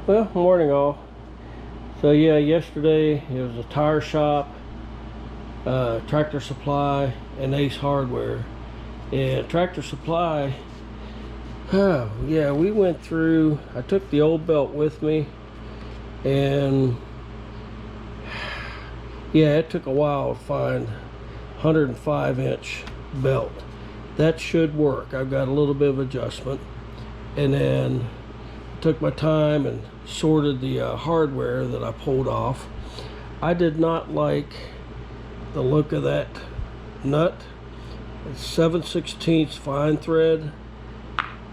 Well, morning all. So yeah, yesterday it was a tire shop, Tractor Supply, and Ace Hardware. And Tractor Supply, oh yeah, we went through. I took the old belt with me, and yeah, it took a while to find 105-inch belt. That should work. I've got a little bit of adjustment, and then took my time and sorted the hardware that I pulled off. I did not like the look of that nut. It's 7/16 fine thread,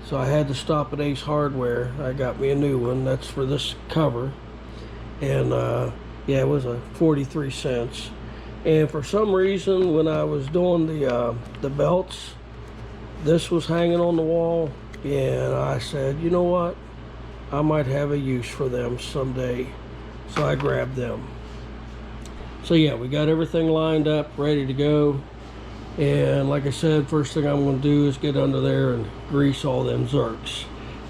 so I had to stop at Ace Hardware. I got me a new one. That's for this cover, and yeah, it was a 43 cents. And for some reason, when I was doing the belts, this was hanging on the wall, and I said, you know what, I might have a use for them someday. So I grabbed them. So yeah, we got everything lined up, ready to go. And like I said, first thing I'm going to do is get under there and grease all them zerks.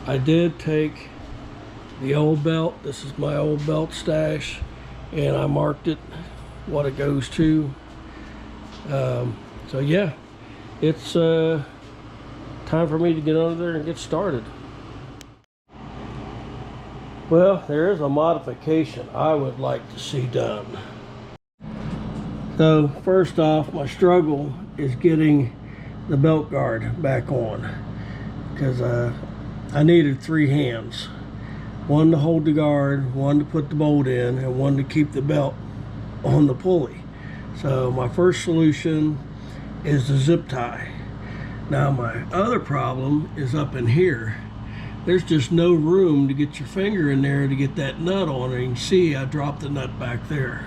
I did take the old belt. This is my old belt stash, and I marked it what it goes to. So yeah, it's time for me to get under there and get started. Well, there is a modification I would like to see done. So first off, my struggle is getting the belt guard back on, because I needed 3 hands. One to hold the guard, one to put the bolt in, and one to keep the belt on the pulley. So my first solution is the zip tie. Now my other problem is up in here. There's just no room to get your finger in there to get that nut on. And you can see I dropped the nut back there.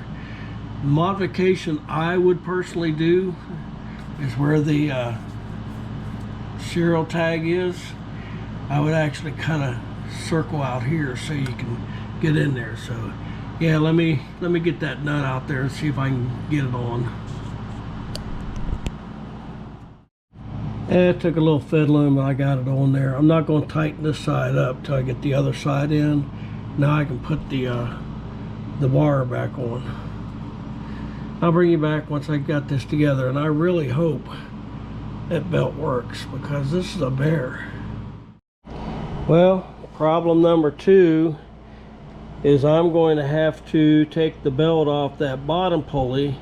The modification I would personally do is where the serial tag is. I would actually kind of circle out here so you can get in there. So yeah, let me get that nut out there and see if I can get it on. It took a little fiddling, but I got it on there. I'm not going to tighten this side up till I get the other side in. Now I can put the wire back on. I'll bring you back once I got this together, and I really hope that belt works, because this is a bear. Well, problem number 2 is I'm going to have to take the belt off that bottom pulley,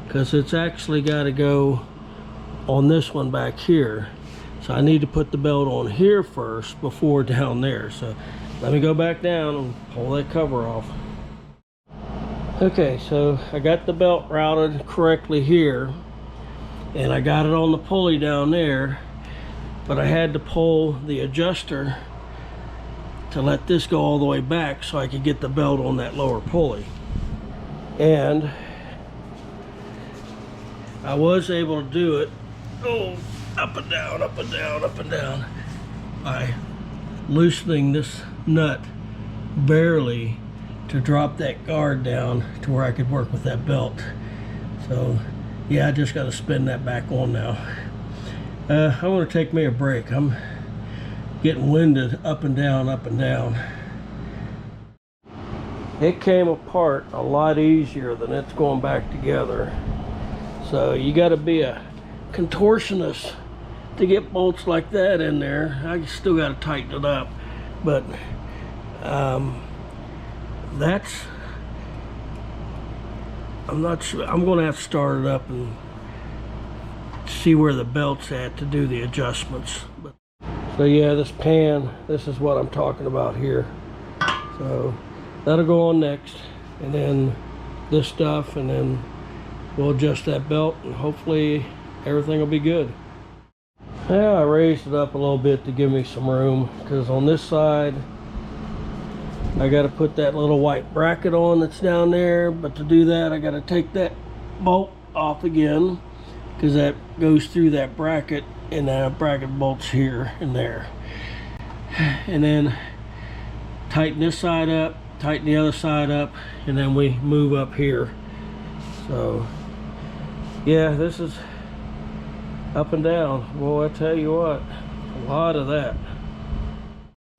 because it's actually got to go on this one back here. So I need to put the belt on here first before down there. So let me go back down and pull that cover off. Okay, so I got the belt routed correctly here, and I got it on the pulley down there, but I had to pull the adjuster to let this go all the way back so I could get the belt on that lower pulley. And I was able to do it, up and down, up and down, up and down, by loosening this nut barely to drop that guard down to where I could work with that belt. So yeah, I just got to spin that back on now. I want to take me a break. I'm getting winded up and down, up and down. It came apart a lot easier than it's going back together. So you got to be a contortionist to get bolts like that in there. I still got to tighten it up, but I'm not sure. I'm going to have to start it up and see where the belt's at to do the adjustments. So yeah, this pan, this is what I'm talking about here. So that'll go on next, and then this stuff, and then we'll adjust that belt, and hopefully everything will be good. Yeah, I raised it up a little bit to give me some room, because on this side I got to put that little white bracket on that's down there, but to do that I got to take that bolt off again, because that goes through that bracket, and that bracket bolts here and there. And then tighten this side up, tighten the other side up, and then we move up here. So yeah, this is up and down. Boy, I tell you what, a lot of that.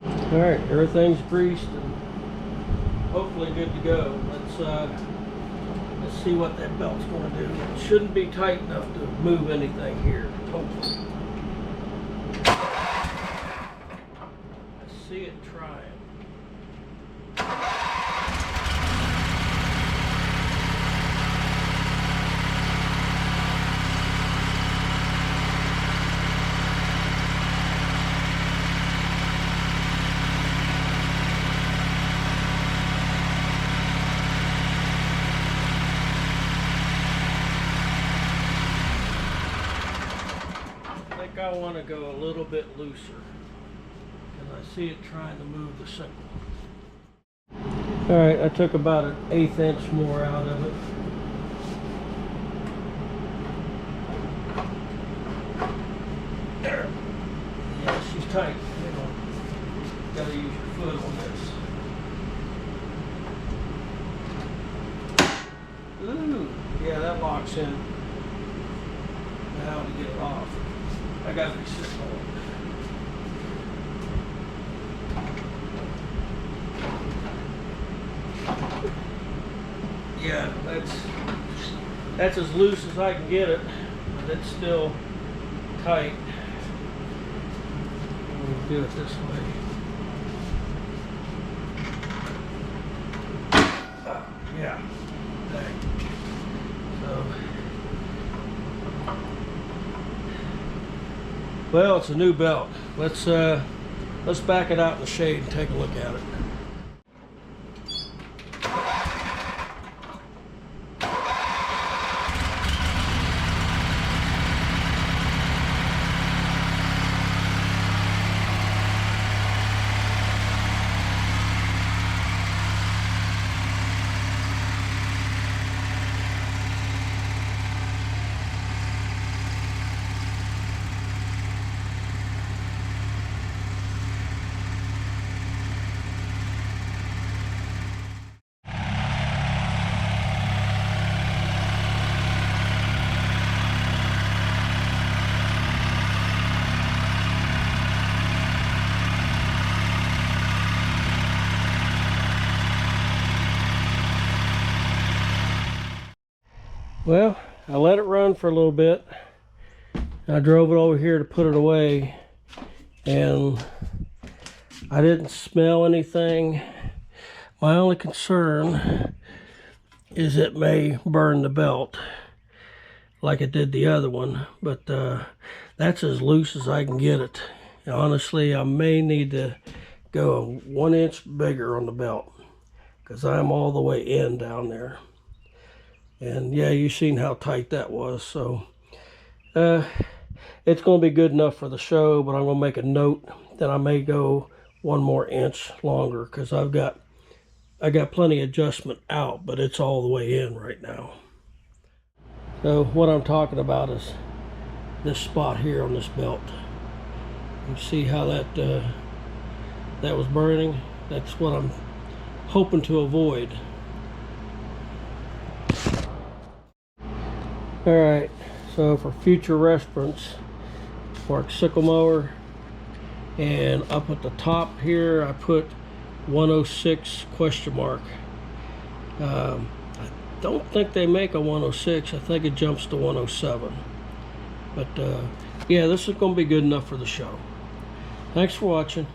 All right, everything's greased and hopefully good to go. Let's see what that belt's going to do. It shouldn't be tight enough to move anything here, hopefully. I see it trying. I want to go a little bit looser because I see it trying to move the sickle. All right, I took about an 1/8 inch more out of it. There. Yeah, she's tight. You know, gotta use your foot on this. Ooh, yeah, that locks in. Now to get it off. I gotta be sitting on it. Yeah, that's as loose as I can get it, but it's still tight. We'll do it this way. Yeah. Okay. So. Well, it's a new belt. Let's back it out in the shade and take a look at it. Well, I let it run for a little bit. I drove it over here to put it away, and I didn't smell anything. My only concern is it may burn the belt like it did the other one, but that's as loose as I can get it. And honestly, I may need to go 1 inch bigger on the belt because I'm all the way in down there. And yeah, you've seen how tight that was. So it's going to be good enough for the show, but I'm going to make a note that I may go 1 more inch longer because I got plenty of adjustment out, but it's all the way in right now. So what I'm talking about is this spot here on this belt. You see how that was burning? That's what I'm hoping to avoid. Alright, so for future reference, for a sickle mower, and up at the top here I put 106 question mark. I don't think they make a 106. I think it jumps to 107. But yeah, this is going to be good enough for the show. Thanks for watching.